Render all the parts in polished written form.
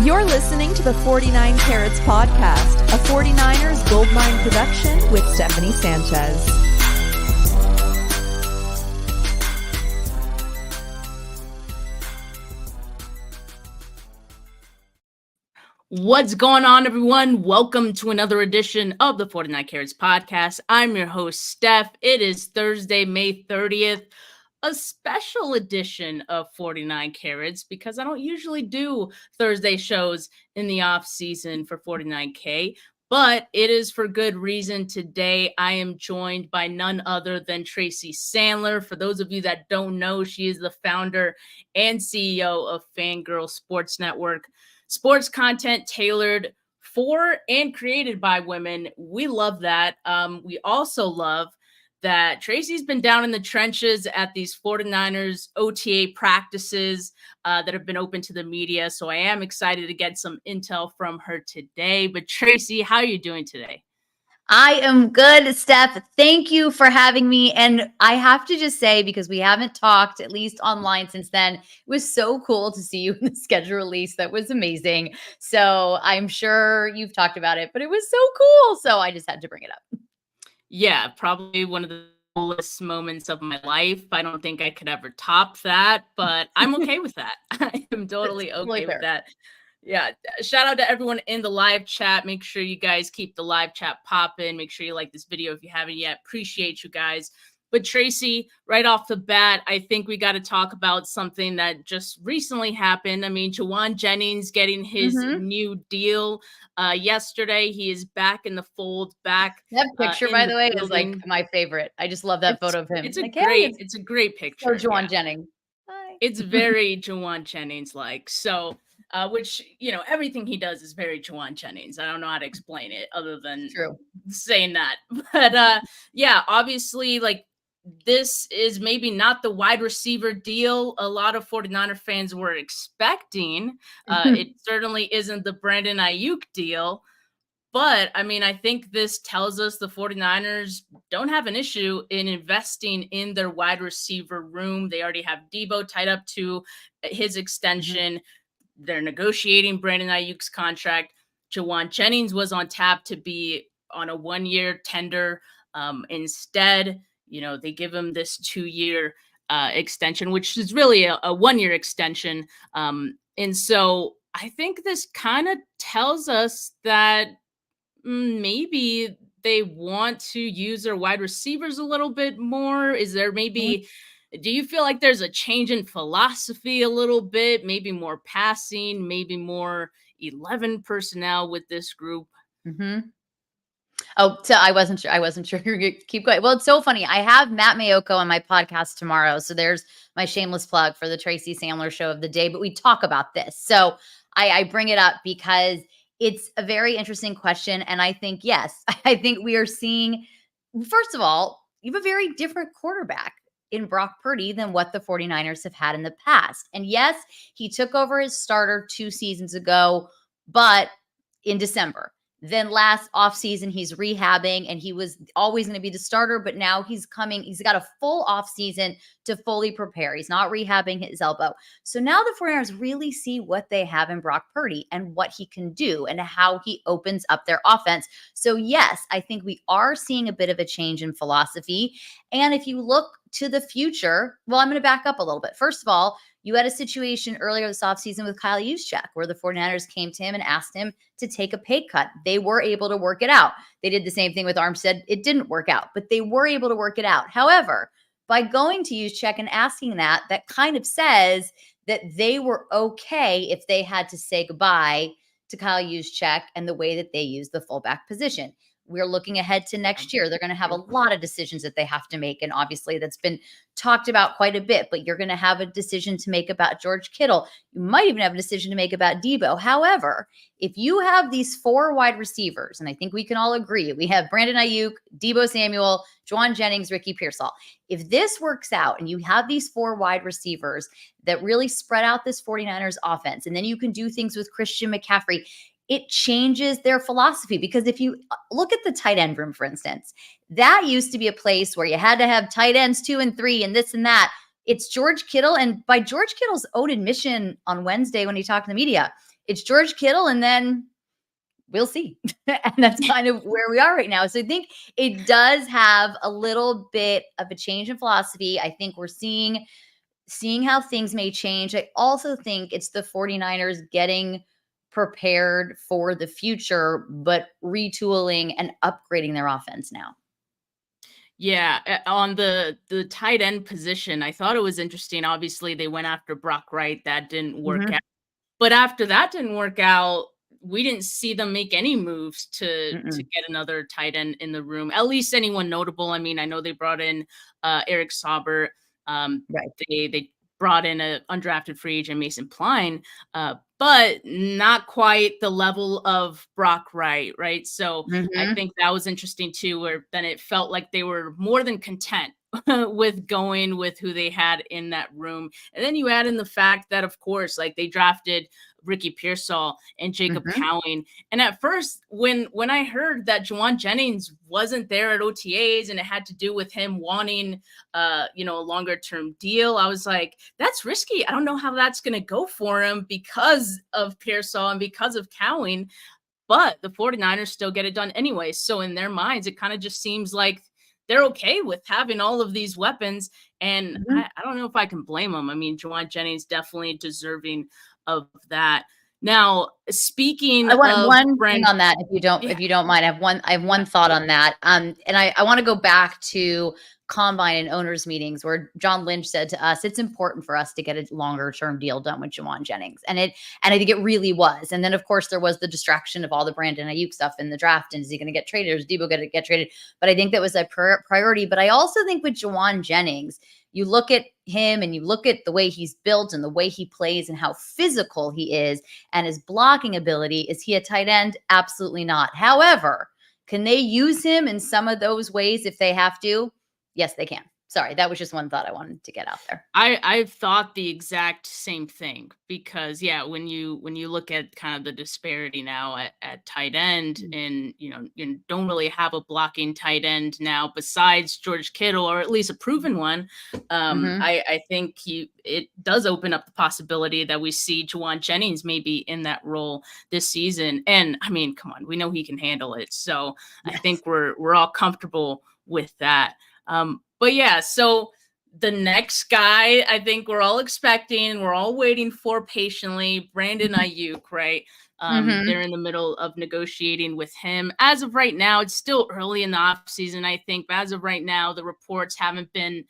You're listening to the 49 Carats Podcast, a 49ers Goldmine production with Stephanie Sanchez. What's going on, everyone? Welcome to another edition of the 49 Carats Podcast. I'm your host, Steph. It is Thursday, May 30th. A special edition of 49 Carats because I don't usually do Thursday shows in the off season for 49K, but it is for good reason. Today, I am joined by none other than Tracy Sandler. For those of you that don't know, she is the founder and CEO of Fangirl Sports Network. Sports content tailored for and created by women. We love that. We also love that Tracy's been down in the trenches at these 49ers OTA practices that have been open to the media. So I am excited to get some intel from her today. But Tracy, how are you doing today? I am good, Steph. Thank you for having me. And I have to just say, because we haven't talked, at least online since then, it was so cool to see you in the schedule release. That was amazing. So I'm sure you've talked about it, but it was so cool. So I just had to bring it up. Yeah, probably one of the coolest moments of my life. I don't think I could ever top that, but I'm okay with that. I am totally okay with that. Yeah, shout out to everyone in the live chat. Make sure you guys keep the live chat popping. Make sure you like this video if you haven't yet. Appreciate you guys. But Tracy, right off the bat, I think we got to talk about something that just recently happened. I mean, Jauan Jennings getting his new deal yesterday. He is back in the fold, back. That picture, by the way, is like my favorite. I just love that photo of him. It's a great picture. So Jauan Jennings. Hi. It's very Jauan Jennings-like. So, which, you know, everything he does is very Jauan Jennings. I don't know how to explain it other than saying that. But yeah, obviously, like, this is maybe not the wide receiver deal a lot of 49er fans were expecting. It certainly isn't the Brandon Aiyuk deal. But, I mean, I think this tells us the 49ers don't have an issue in investing in their wide receiver room. They already have Debo tied up to his extension. They're negotiating Brandon Aiyuk's contract. Jauan Jennings was on tap to be on a one-year tender. Instead, you know, they give him this 2-year extension, which is really a one-year extension. And so I think this kind of tells us that maybe they want to use their wide receivers a little bit more. Is there maybe, do you feel like there's a change in philosophy a little bit? Maybe more passing, maybe more 11 personnel with this group? Oh, so I wasn't sure. You're going to keep going. Well, it's so funny. I have Matt Mayoko on my podcast tomorrow. So there's my shameless plug for the Tracy Sandler show of the day. But we talk about this. So I bring it up because it's a very interesting question. And I think, yes, I think we are seeing, first of all, you have a very different quarterback in Brock Purdy than what the 49ers have had in the past. And yes, he took over his starter 2 seasons ago, but in December. Then last offseason, he's rehabbing and he was always going to be the starter, but now he's got a full offseason to fully prepare. He's not rehabbing his elbow. So now the 49ers really see what they have in Brock Purdy and what he can do and how he opens up their offense. So yes, I think we are seeing a bit of a change in philosophy. And if you look to the future, well, I'm going to back up a little bit. First of all, you had a situation earlier this offseason with Kyle Juszczyk where the 49ers came to him and asked him to take a pay cut. They were able to work it out. They did the same ththing with Armstead. It didn't work out, but they were able to work it out. However, by going to Juszczyk and asking that kind of says that they were okay if they had to say goodbye to Kyle Juszczyk and the way that they use the fullback position. We're looking ahead to next year. They're going to have a lot of decisions that they have to make. And obviously that's been talked about quite a bit, but you're going to have a decision to make about George Kittle. You might even have a decision to make about Debo. However, if you have these 4 wide receivers, and I think we can all agree, we have Brandon Aiyuk, Debo Samuel, Jauan Jennings, Ricky Pearsall. If this works out and you have these 4 wide receivers that really spread out this 49ers offense, and then you can do things with Christian McCaffrey, it changes their philosophy. Because if you look at the tight end room, for instance, that used to be a place where you had to have tight ends 2 and 3 and this and that. It's George Kittle. And by George Kittle's own admission on Wednesday when he talked to the media, it's George Kittle, and then we'll see. And that's kind of where we are right now. So I think it does have a little bit of a change in philosophy. I think we're seeing how things may change. I also think it's the 49ers getting prepared for the future, but retooling and upgrading their offense now. Yeah, on the tight end position, I thought it was interesting. Obviously, they went after Brock Wright. That didn't work out. But after that didn't work out, we didn't see them make any moves to get another tight end in the room, at least anyone notable. I mean, I know they brought in Eric Sauber. Right. They brought in an undrafted free agent, Mason Pline, but not quite the level of Brock Wright, right? So I think that was interesting too, where then it felt like they were more than content with going with who they had in that room. And then you add in the fact that, of course, like they drafted Ricky Pearsall and Jacob Cowing. And at first, when I heard that Jauan Jennings wasn't there at OTAs and it had to do with him wanting, a longer term deal, I was like, that's risky. I don't know how that's going to go for him because of Pearsall and because of Cowing. But the 49ers still get it done anyway. So in their minds, it kind of just seems like they're okay with having all of these weapons. And I don't know if I can blame them. I mean, Jauan Jennings definitely deserving of that. Now, speaking of one Brandon, thing on that, if you don't mind, I have one thought on that. And I want to go back to combine and owners meetings where John Lynch said to us, it's important for us to get a longer term deal done with Jauan Jennings. And I think it really was. And then of course there was the distraction of all the Brandon Aiyuk stuff in the draft. And is he going to get traded? Or is Debo going to get traded? But I think that was a priority. But I also think with Jauan Jennings, you look at him and you look at the way he's built and the way he plays and how physical he is and his blocking ability. Is he a tight end? Absolutely not. However, can they use him in some of those ways if they have to? Yes, they can. Sorry, that was just one thought I wanted to get out there. I've thought the exact same thing because when you look at kind of the disparity now at tight end, and you don't really have a blocking tight end now besides George Kittle, or at least a proven one. I think it does open up the possibility that we see Jauan Jennings maybe in that role this season. And I mean, come on, we know he can handle it. So yes. I think we're all comfortable with that. But yeah, so the next guy I think we're all expecting, we're all waiting for patiently, Brandon Aiyuk, right? They're in the middle of negotiating with him. As of right now, it's still early in the offseason, I think. But as of right now, the reports haven't been,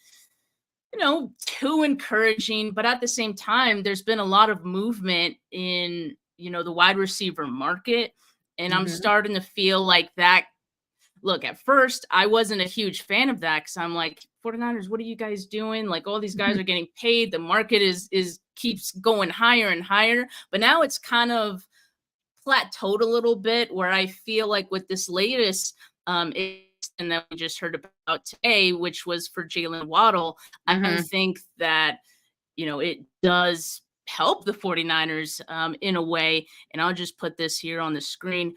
too encouraging. But at the same time, there's been a lot of movement in, the wide receiver market. And I'm starting to feel like that. Look, at first, I wasn't a huge fan of that because I'm like, 49ers, what are you guys doing? Like, all these guys are getting paid. The market keeps going higher and higher. But now it's kind of plateaued a little bit, where I feel like with this latest and that we just heard about today, which was for Jaylen Waddle, I think that, it does help the 49ers in a way. And I'll just put this here on the screen.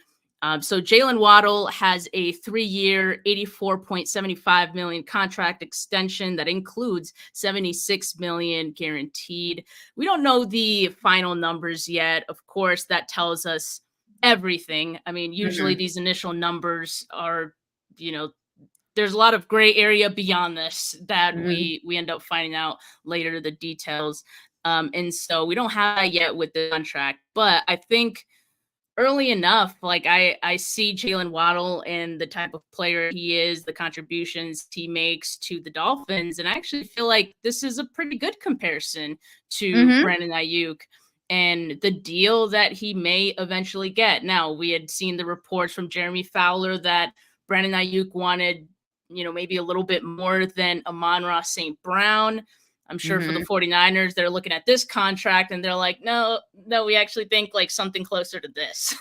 So Jaylen Waddle has a 3-year, $84.75 million contract extension that includes $76 million guaranteed. We don't know the final numbers yet. Of course, that tells us everything. I mean, usually these initial numbers are, there's a lot of gray area beyond this that we end up finding out later, the details. And so we don't have that yet with the contract, but I think early enough, like I see Jaylen Waddle and the type of player he is, the contributions he makes to the Dolphins, and I actually feel like this is a pretty good comparison to Brandon Aiyuk and the deal that he may eventually get. Now, we had seen the reports from Jeremy Fowler that Brandon Aiyuk wanted, maybe a little bit more than Amon-Ra St. Brown. I'm sure for the 49ers, they're looking at this contract and they're like, no, we actually think like something closer to this.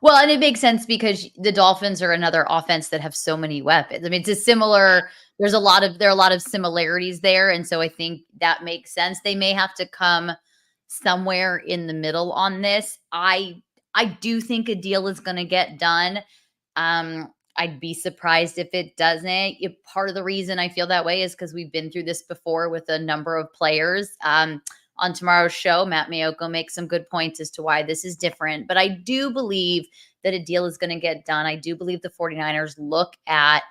Well, and it makes sense because the Dolphins are another offense that have so many weapons. I mean, it's a similar, there are a lot of similarities there. And so I think that makes sense. They may have to come somewhere in the middle on this. I do think a deal is going to get done. I'd be surprised if it doesn't. Part of the reason I feel that way is because we've been through this before with a number of players. on tomorrow's show. Matt Maiocco makes some good points as to why this is different. But I do believe that a deal is going to get done. I do believe the 49ers look at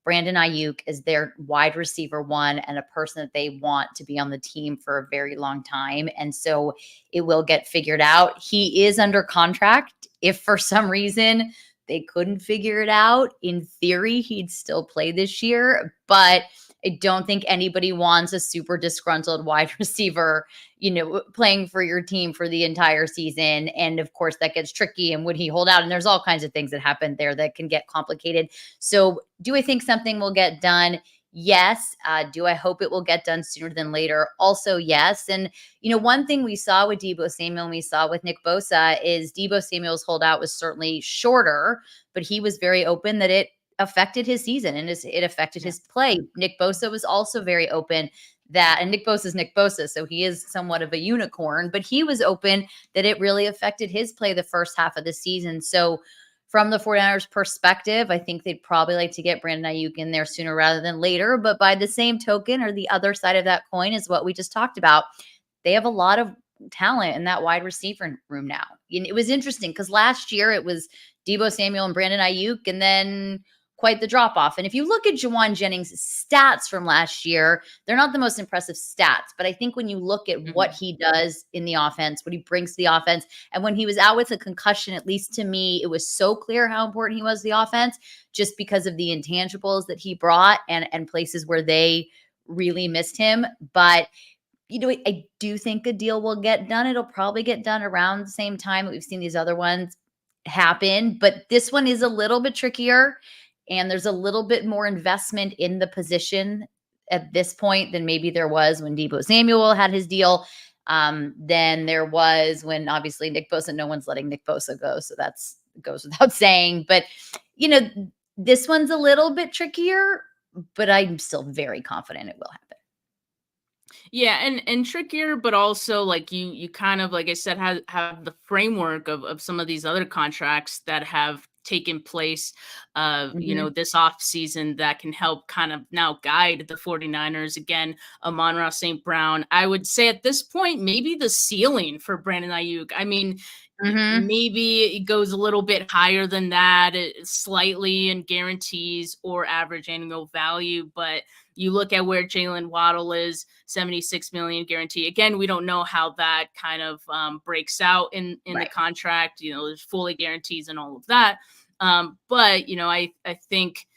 Brandon Aiyuk as their wide receiver one and a person that they want to be on the team for a very long time. And so it will get figured out. He is under contract. If for some reason they couldn't figure it out, in theory, he'd still play this year. But I don't think anybody wants a super disgruntled wide receiver, playing for your team for the entire season. And of course, that gets tricky. And would he hold out? And there's all kinds of things that happen there that can get complicated. So do I think something will get done? Yes. Do I hope it will get done sooner than later? Also, yes. And, one thing we saw with Deebo Samuel and we saw with Nick Bosa is Deebo Samuel's holdout was certainly shorter, but he was very open that it affected his season and it affected his play. Nick Bosa was also very open and Nick Bosa is Nick Bosa, so he is somewhat of a unicorn, but he was open that it really affected his play the first half of the season. So from the 49ers perspective, I think they'd probably like to get Brandon Aiyuk in there sooner rather than later. But by the same token, or the other side of that coin is what we just talked about. They have a lot of talent in that wide receiver room now. And it was interesting because last year it was Deebo Samuel and Brandon Aiyuk, and then quite the drop off. And if you look at Jauan Jennings' stats from last year, they're not the most impressive stats, but I think when you look at what he does in the offense, what he brings to the offense, and when he was out with a concussion, at least to me, it was so clear how important he was to the offense just because of the intangibles that he brought and places where they really missed him. But I do think a deal will get done. It'll probably get done around the same time that we've seen these other ones happen, but this one is a little bit trickier. And there's a little bit more investment in the position at this point than maybe there was when Deebo Samuel had his deal. Than there was when obviously Nick Bosa, no one's letting Nick Bosa go. So that's goes without saying. But, this one's a little bit trickier, but I'm still very confident it will happen. Yeah, and trickier, but also like you kind of, like I said, have the framework of some of these other contracts that have taken place, this off season that can help kind of now guide the 49ers. Again, Amon-Ra St. Brown, I would say at this point, maybe the ceiling for Brandon Aiyuk. I mean, maybe it goes a little bit higher than that, slightly in guarantees or average annual value. But you look at where Jaylen Waddle is, $76 million guarantee. Again, we don't know how that kind of breaks out in the contract. There's fully guarantees and all of that. But I think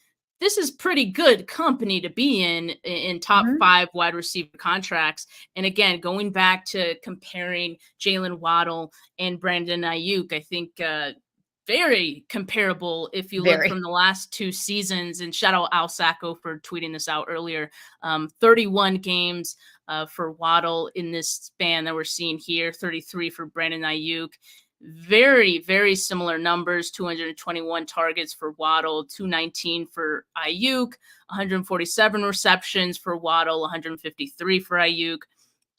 this is pretty good company to be in top 5 wide receiver contracts. And again, going back to comparing Jaylen Waddle and Brandon Aiyuk, I think very comparable if you look from the last 2 seasons. And shout out Al Sacco for tweeting this out earlier. 31 games for Waddle in this span that we're seeing here, 33 for Brandon Aiyuk. Very, very similar numbers, 221 targets for Waddle, 219 for Aiyuk, 147 receptions for Waddle, 153 for Aiyuk,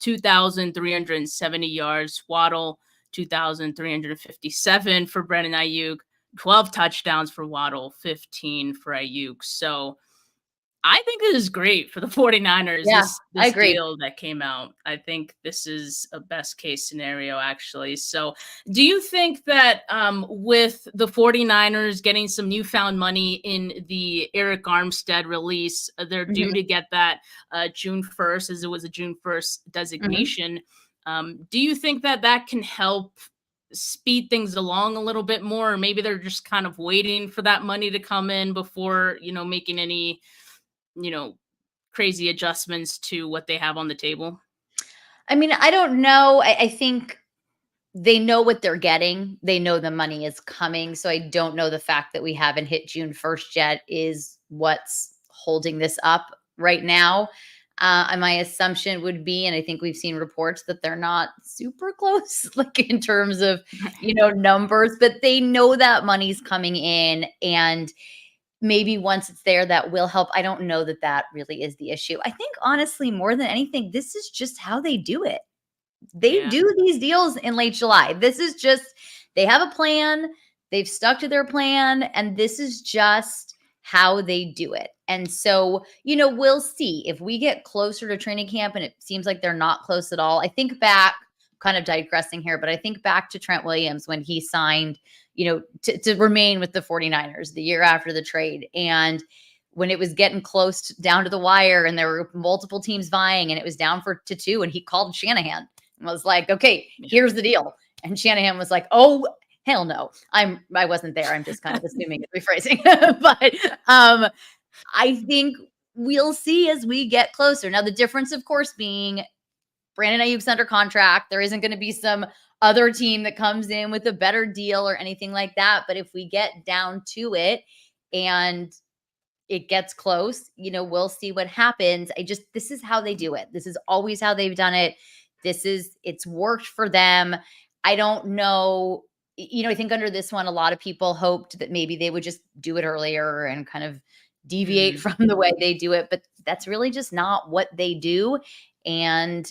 2,370 yards, Waddle, 2,357 for Brandon Aiyuk, 12 touchdowns for Waddle, 15 for Aiyuk. So I think this is great for the 49ers. Yeah, this I agree. Deal that came out. I think this is a best case scenario, actually. So do you think that with the 49ers getting some newfound money in the Eric Armstead release, they're due to get that June 1st, as it was a June 1st designation. Do you think that can help speed things along a little bit more? Or maybe they're just kind of waiting for that money to come in before, making any crazy adjustments to what they have on the table? I mean, I don't know. I think they know what they're getting. They know the money is coming. So I don't know the fact that we haven't hit June 1st yet is what's holding this up right now. My assumption would be, and I think we've seen reports that they're not super close, like in terms of, numbers, but they know that money's coming in, and maybe once it's there, that will help. I don't know that really is the issue. I think honestly, more than anything, this is just how they do it. They do these deals in late July. This is just, they have a plan. They've stuck to their plan, and this is just how they do it. And so, we'll see if we get closer to training camp and it seems like they're not close at all. I think back, kind of digressing here, but I think back to Trent Williams when he signed, to remain with the 49ers the year after the trade. And when it was getting close down to the wire and there were multiple teams vying and it was down to 2, and he called Shanahan and was like, okay, here's the deal. And Shanahan was like, oh, hell no. I wasn't there. I'm just kind of assuming it's rephrasing. But I think we'll see as we get closer. Now, the difference, of course, being Brandon Aiyuk's under contract. There isn't going to be some other team that comes in with a better deal or anything like that. But if we get down to it and it gets close, we'll see what happens. This is how they do it. This is always how they've done it. It's worked for them. I don't know. I think under this one, a lot of people hoped that maybe they would just do it earlier and kind of deviate from the way they do it. But that's really just not what they do. And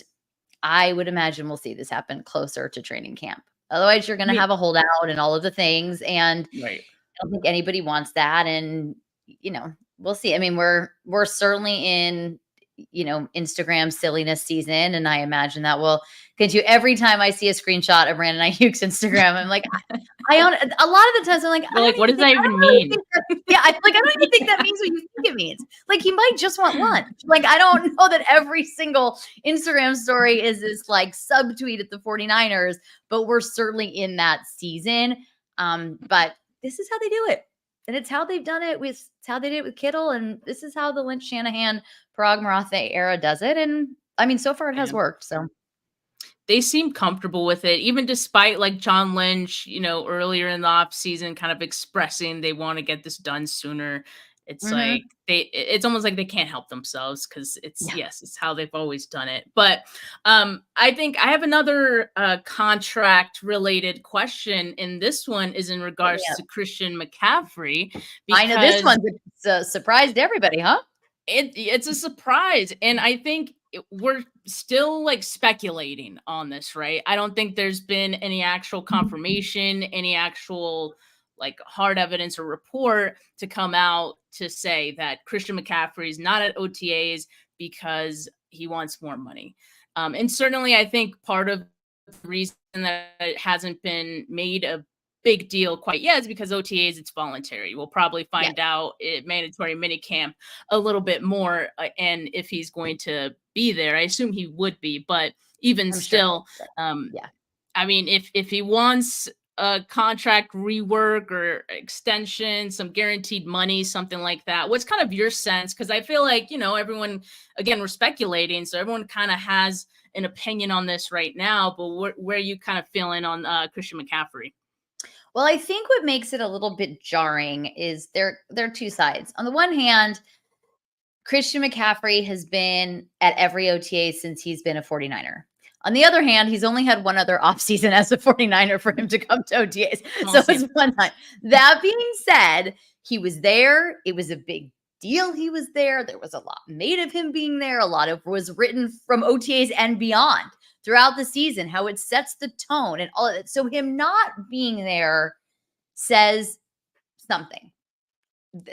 I would imagine we'll see this happen closer to training camp. Otherwise, you're going to have a holdout and all of the things. And I don't think anybody wants that. And, we'll see. I mean, we're certainly in, Instagram silliness season. And I imagine that will continue. Every time I see a screenshot of Brandon Aiyuk's Instagram, I'm like, a lot of the times I'm like, what does that even mean? I don't even think that means what you think it means. Like, he might just want lunch. Like, I don't know that every single Instagram story is this subtweet at the 49ers, but we're certainly in that season. But this is how they do it. And it's how they've done it it's how they did it with Kittle. And this is how the Lynch, Shanahan, Parag Marathe era does it. And I mean, so far it has worked. So they seem comfortable with it, even despite John Lynch, earlier in the offseason kind of expressing they want to get this done sooner. It's it's almost like they can't help themselves because it's how they've always done it. But I think I have another contract related question. And this one is in regards to Christian McCaffrey. I know this one surprised everybody, huh? It's a surprise. And I think we're still speculating on this, right? I don't think there's been any actual confirmation, any actual hard evidence or report to come out to say that Christian McCaffrey is not at OTAs because he wants more money. And certainly I think part of the reason that it hasn't been made a big deal quite yet is because OTAs, it's voluntary. We'll probably find out at mandatory minicamp a little bit more. And if he's going to be there, I assume he would be, but even still, I mean, if he wants a contract rework or extension, some guaranteed money, something like that. What's kind of your sense? Because I feel like, everyone, again, we're speculating, so everyone kind of has an opinion on this right now, but where are you kind of feeling on Christian McCaffrey? Well, I think what makes it a little bit jarring is there are two sides. On the one hand, Christian McCaffrey has been at every OTA since he's been a 49er. On the other hand, he's only had one other offseason as a 49er for him to come to OTAs. So it's one time. That being said, he was there. It was a big deal. He was there. There was a lot made of him being there. A lot of was written from OTAs and beyond throughout the season, how it sets the tone and all of that. So him not being there says something.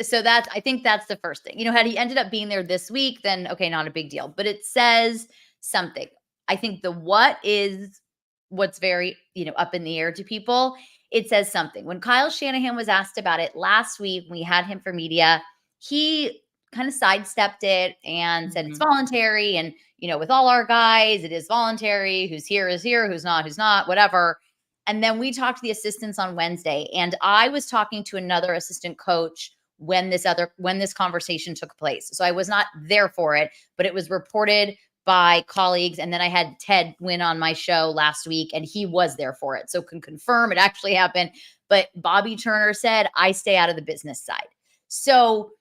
So I think that's the first thing. Had he ended up being there this week, then okay, not a big deal. But it says something. I think what's very, up in the air to people, it says something. When Kyle Shanahan was asked about it last week, we had him for media, he kind of sidestepped it and said it's voluntary. And, with all our guys, it is voluntary. Who's here is here, who's not, whatever. And then we talked to the assistants on Wednesday, and I was talking to another assistant coach when this conversation took place. So I was not there for it, but it was reported by colleagues. And then I had Ted Wynn on my show last week, and he was there for it. So can confirm it actually happened. But Bobby Turner said, I stay out of the business side. So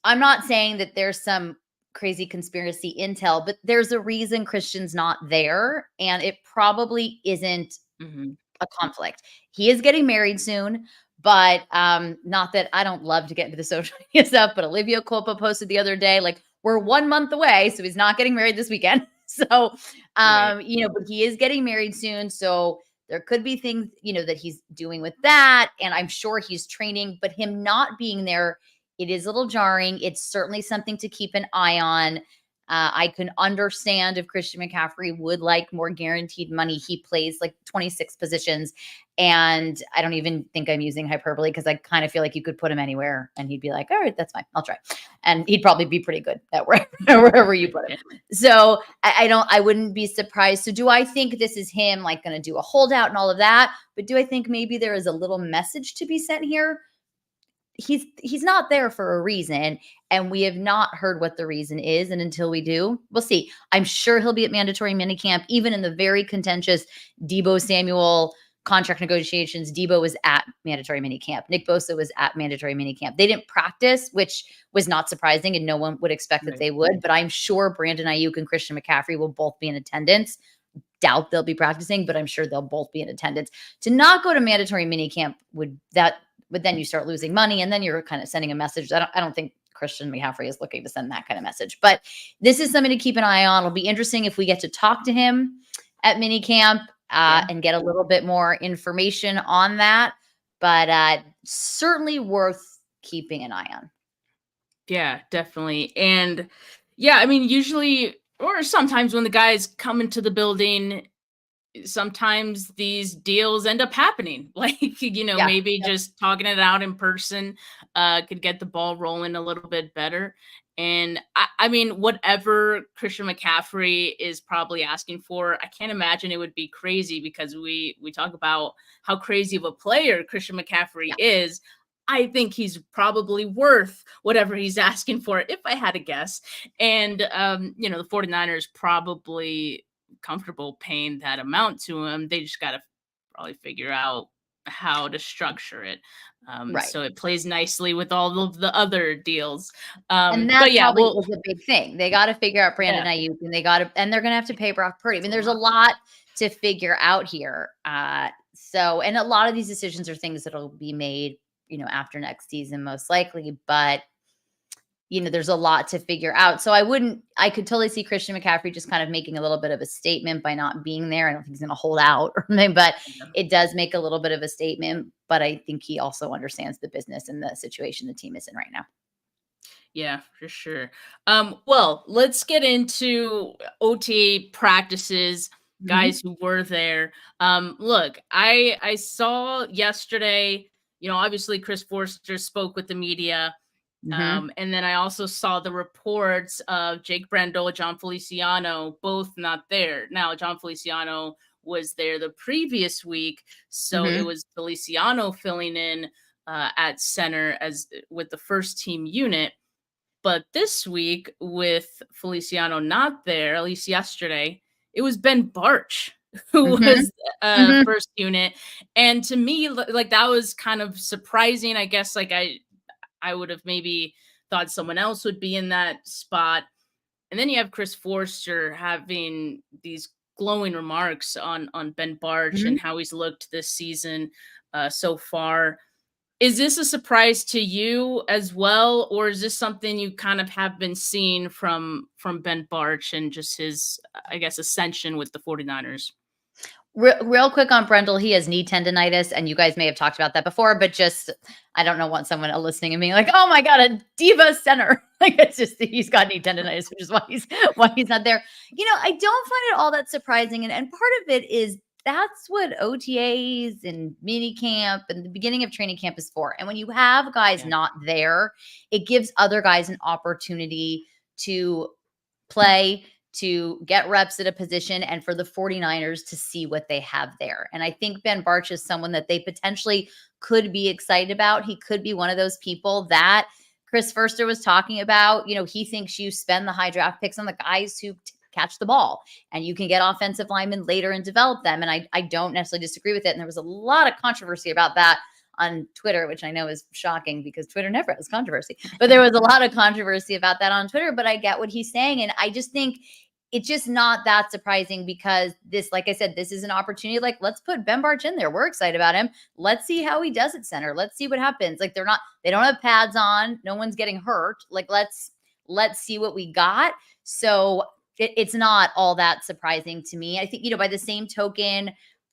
I'm not saying that there's some crazy conspiracy intel, but there's a reason Christian's not there. And it probably isn't a conflict. He is getting married soon, but not that I don't love to get into the social media stuff, but Olivia Culpa posted the other day, we're 1 month away, so he's not getting married this weekend. So, but he is getting married soon. So there could be things, that he's doing with that. And I'm sure he's training, but him not being there It is a little jarring. It's certainly something to keep an eye on. I can understand if Christian McCaffrey would like more guaranteed money. He plays like 26 positions. And I don't even think I'm using hyperbole because I kind of feel like you could put him anywhere and he'd be like, all right, that's fine. I'll try. And he'd probably be pretty good at wherever you put him. So I wouldn't be surprised. So do I think this is him like going to do a holdout and all of that? But do I think maybe there is a little message to be sent here? He's not there for a reason, and we have not heard what the reason is. And until we do, we'll see. I'm sure he'll be at mandatory minicamp, even in the very contentious Deebo Samuel contract negotiations. Deebo was at mandatory minicamp. Nick Bosa was at mandatory minicamp. They didn't practice, which was not surprising, and no one would expect that they would. But I'm sure Brandon Aiyuk and Christian McCaffrey will both be in attendance. Doubt they'll be practicing, but I'm sure they'll both be in attendance. To not go to mandatory minicamp but then you start losing money, and then you're kind of sending a message. I don't think Christian McCaffrey is looking to send that kind of message. But this is something to keep an eye on. It'll be interesting if we get to talk to him at minicamp and get a little bit more information on that. But certainly worth keeping an eye on. Yeah, definitely. And yeah, I mean, usually or sometimes when the guys come into the building, sometimes these deals end up happening. Like, maybe just talking it out in person could get the ball rolling a little bit better. And I mean, whatever Christian McCaffrey is probably asking for, I can't imagine it would be crazy because we talk about how crazy of a player Christian McCaffrey is. I think he's probably worth whatever he's asking for, if I had to guess. And, the 49ers probably comfortable paying that amount to him. They just got to probably figure out how to structure it. So it plays nicely with all of the other deals. And that probably is a big thing. They got to figure out Brandon Aiyuk, and they're going to have to pay Brock Purdy. I mean, there's a lot to figure out here. And a lot of these decisions are things that'll be made, after next season, most likely, but there's a lot to figure out. So I could totally see Christian McCaffrey just kind of making a little bit of a statement by not being there. I don't think he's going to hold out or anything, but it does make a little bit of a statement. But I think he also understands the business and the situation the team is in right now. Yeah, for sure. Well, let's get into OTA practices, guys who were there. Look, I saw yesterday, obviously Chris Forster spoke with the media. And then I also saw the reports of Jake Brendel, John Feliciano, both not there. Now, John Feliciano was there the previous week, so it was Feliciano filling in at center with the first team unit. But this week, with Feliciano not there, at least yesterday, it was Ben Bartch who was first unit. And to me, like, that was kind of surprising. I guess, like, I would have maybe thought someone else would be in that spot. And then you have Chris Forster having these glowing remarks on Ben Bartch and how he's looked this season so far. Is this a surprise to you as well? Or is this something you kind of have been seeing from Ben Bartch and just his, I guess, ascension with the 49ers? Real quick on Brendel, he has knee tendonitis, and you guys may have talked about that before, but just, I don't want someone listening and being like, oh my God, a diva center. Like, it's just, he's got knee tendonitis, which is why he's not there. I don't find it all that surprising. And part of it is that's what OTAs and mini camp and the beginning of training camp is for. And when you have guys not there, it gives other guys an opportunity to play, to get reps at a position, and for the 49ers to see what they have there. And I think Ben Bartch is someone that they potentially could be excited about. He could be one of those people that Chris Forster was talking about. He thinks you spend the high draft picks on the guys who catch the ball, and you can get offensive linemen later and develop them. And I don't necessarily disagree with it. And there was a lot of controversy about that on Twitter, which I know is shocking because Twitter never has controversy, but there was a lot of controversy about that on Twitter. But I get what he's saying. And I just think it's just not that surprising because this, like I said, this is an opportunity. Like, let's put Ben Bartch in there. We're excited about him. Let's see how he does at center. Let's see what happens. Like, they don't have pads on. No one's getting hurt. Like, let's see what we got. So it's not all that surprising to me. I think, by the same token,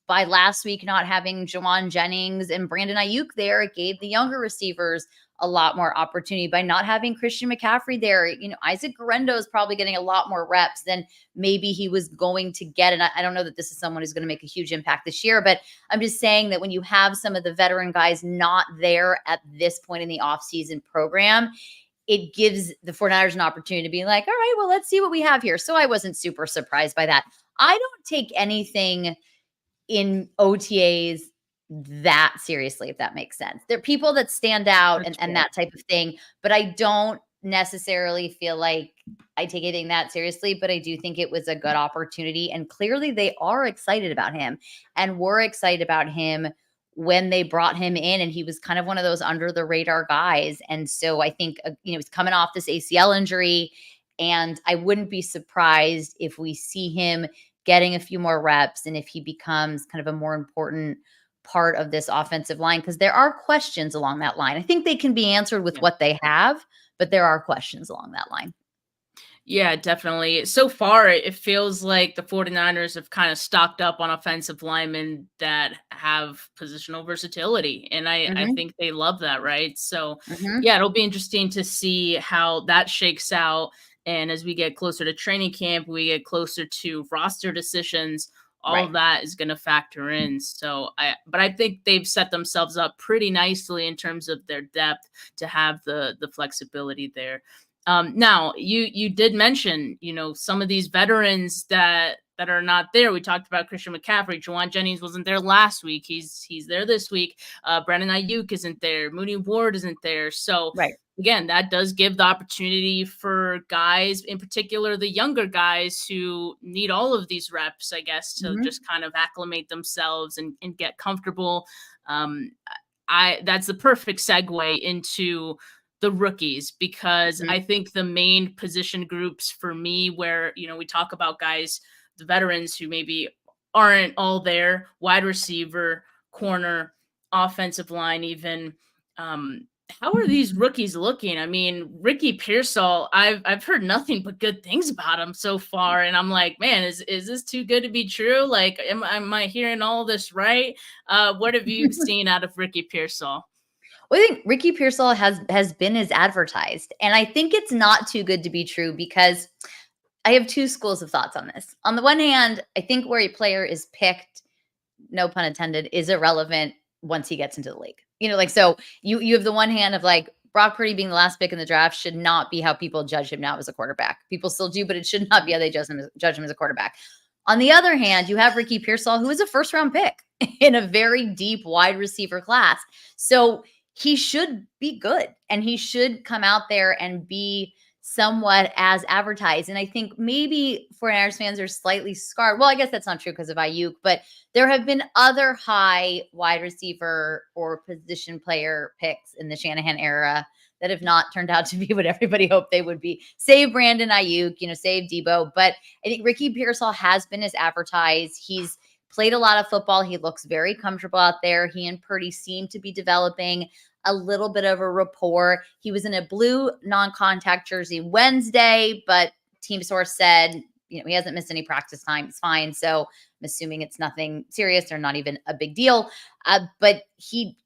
by last week not having Jauan Jennings and Brandon Aiyuk there, it gave the younger receivers a lot more opportunity. By not having Christian McCaffrey there, Isaac Guerendo is probably getting a lot more reps than maybe he was going to get. And I don't know that this is someone who's going to make a huge impact this year, but I'm just saying that when you have some of the veteran guys not there at this point in the offseason program, it gives the 49ers an opportunity to be like, all right, well, let's see what we have here. So I wasn't super surprised by that. I don't take anything in OTAs that seriously, if that makes sense. There are people that stand out and that type of thing, but I don't necessarily feel like I take anything that seriously, but I do think it was a good opportunity. And clearly they are excited about him and were excited about him when they brought him in, and he was kind of one of those under the radar guys. And so I think, he's coming off this ACL injury, and I wouldn't be surprised if we see him getting a few more reps and if he becomes kind of a more important part of this offensive line, because there are questions along that line. I think they can be answered with what they have, but there are questions along that line. Yeah, definitely. So far, it feels like the 49ers have kind of stocked up on offensive linemen that have positional versatility. And I think they love that, right? So, yeah, it'll be interesting to see how that shakes out. And as we get closer to training camp, we get closer to roster decisions, all of that is going to factor in. So but I think they've set themselves up pretty nicely in terms of their depth to have the flexibility there. Now you did mention, some of these veterans that are not there. We talked about Christian McCaffrey. Jauan Jennings wasn't there last week. He's there this week. Brandon Aiyuk isn't there. Mooney Ward isn't there. So again, that does give the opportunity for guys, in particular, the younger guys who need all of these reps, I guess, to just kind of acclimate themselves and get comfortable. That's the perfect segue into the rookies, because I think the main position groups for me where, we talk about guys, the veterans who maybe aren't all there, wide receiver, corner, offensive line, even, how are these rookies looking? I mean, Ricky Pearsall, I've heard nothing but good things about him so far. And I'm like, man, is this too good to be true? Like, am I hearing all this right? What have you seen out of Ricky Pearsall? Well, I think Ricky Pearsall has been as advertised. And I think it's not too good to be true, because I have two schools of thoughts on this. On the one hand, I think where a player is picked, no pun intended, is irrelevant once he gets into the league. So you have the one hand of like Brock Purdy being the last pick in the draft should not be how people judge him now as a quarterback. People still do, but it should not be how they judge him as a quarterback. On the other hand, you have Ricky Pearsall, who is a first-round pick in a very deep wide receiver class. So he should be good, and he should come out there and be somewhat as advertised. And I think maybe 49ers fans are slightly scarred. Well, I guess that's not true because of Aiyuk, but there have been other high wide receiver or position player picks in the Shanahan era that have not turned out to be what everybody hoped they would be. Save Brandon Aiyuk, save Debo. But I think Ricky Pearsall has been as advertised. He's played a lot of football. He looks very comfortable out there. He and Purdy seem to be developing a little bit of a rapport. He was in a blue non-contact jersey Wednesday, but team source said, he hasn't missed any practice time. It's fine. So I'm assuming it's nothing serious or not even a big deal. But he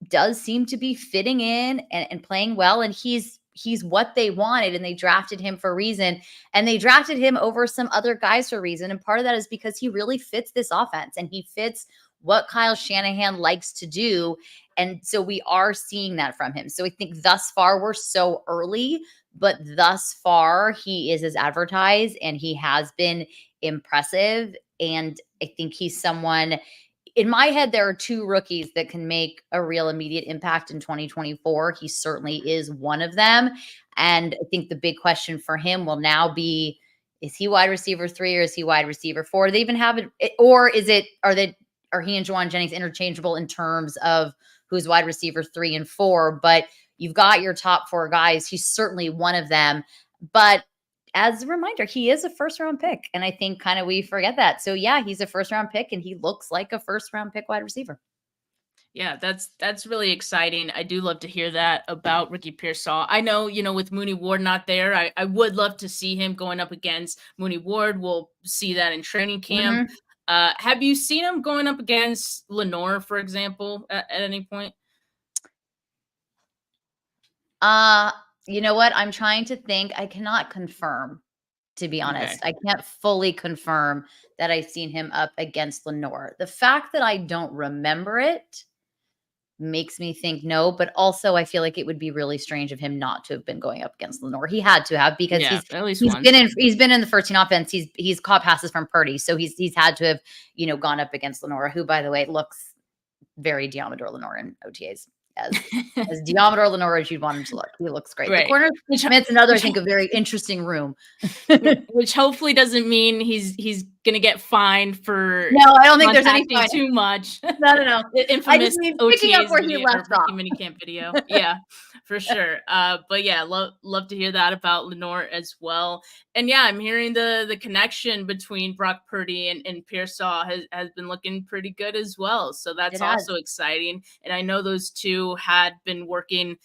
does seem to be fitting in and playing well. And he's what they wanted, and they drafted him for a reason. And they drafted him over some other guys for a reason. And part of that is because he really fits this offense, and he fits what Kyle Shanahan likes to do. And so we are seeing that from him. So I think thus far, we're so early, but thus far he is as advertised, and he has been impressive. And I think he's someone, in my head, there are two rookies that can make a real immediate impact in 2024. He certainly is one of them. And I think the big question for him will now be, is he wide receiver 3 or is he wide receiver 4? Do they even have it? Or are he and Jauan Jennings interchangeable in terms of who's wide receiver 3 and 4? But you've got your top 4 guys. He's certainly one of them. But as a reminder, he is a first-round pick. And I think kind of we forget that. So, yeah, he's a first-round pick, and he looks like a first-round pick wide receiver. Yeah, that's really exciting. I do love to hear that about Ricky Pearsall. I know, with Mooney Ward not there, I would love to see him going up against Mooney Ward. We'll see that in training camp. Have you seen him going up against Lenore, for example, at any point? You know what? I'm trying to think. I cannot confirm, to be honest. Okay. I can't fully confirm that I've seen him up against Lenore. The fact that I don't remember it makes me think no, but also I feel like it would be really strange of him not to have been going up against Lenore. He had to have, because Yeah, at least he's once. been in the first team offense. He's caught passes from Purdy, so he's had to have, you know, gone up against Lenore, who, by the way, looks very Diamador Lenore in OTAs. As Diamador Lenore as you'd want him to look. He looks great. Right. The corner Schmidt's another, I think, a very interesting room. Which hopefully doesn't mean he's gonna get fined for. No, I don't think there's any fine. Too much. No. The infamous picking up OTAs where he left off. minicamp video. Yeah, for sure. But yeah, love to hear that about Lenore as well. And yeah, I'm hearing the connection between Brock Purdy and Pearsall has been looking pretty good as well. So that's also exciting. And I know those two had been working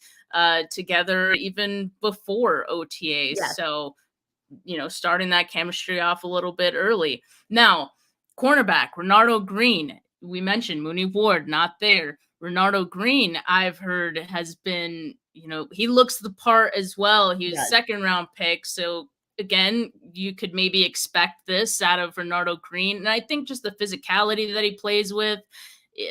together even before OTAs. Yes. So, you know, starting that chemistry off a little bit early. Now, cornerback, Renardo Green. We mentioned Mooney Ward, not there. Renardo Green, I've heard, has been, you know, he looks the part as well. He was second round pick. So again, you could maybe expect this out of Renardo Green. And I think just the physicality that he plays with,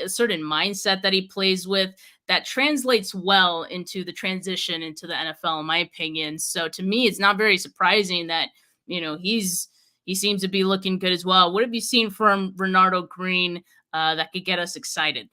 a certain mindset that he plays with, that translates well into the transition into the NFL, in my opinion. So to me, it's not very surprising that, you know, he seems to be looking good as well. What have you seen from Renardo Green that could get us excited?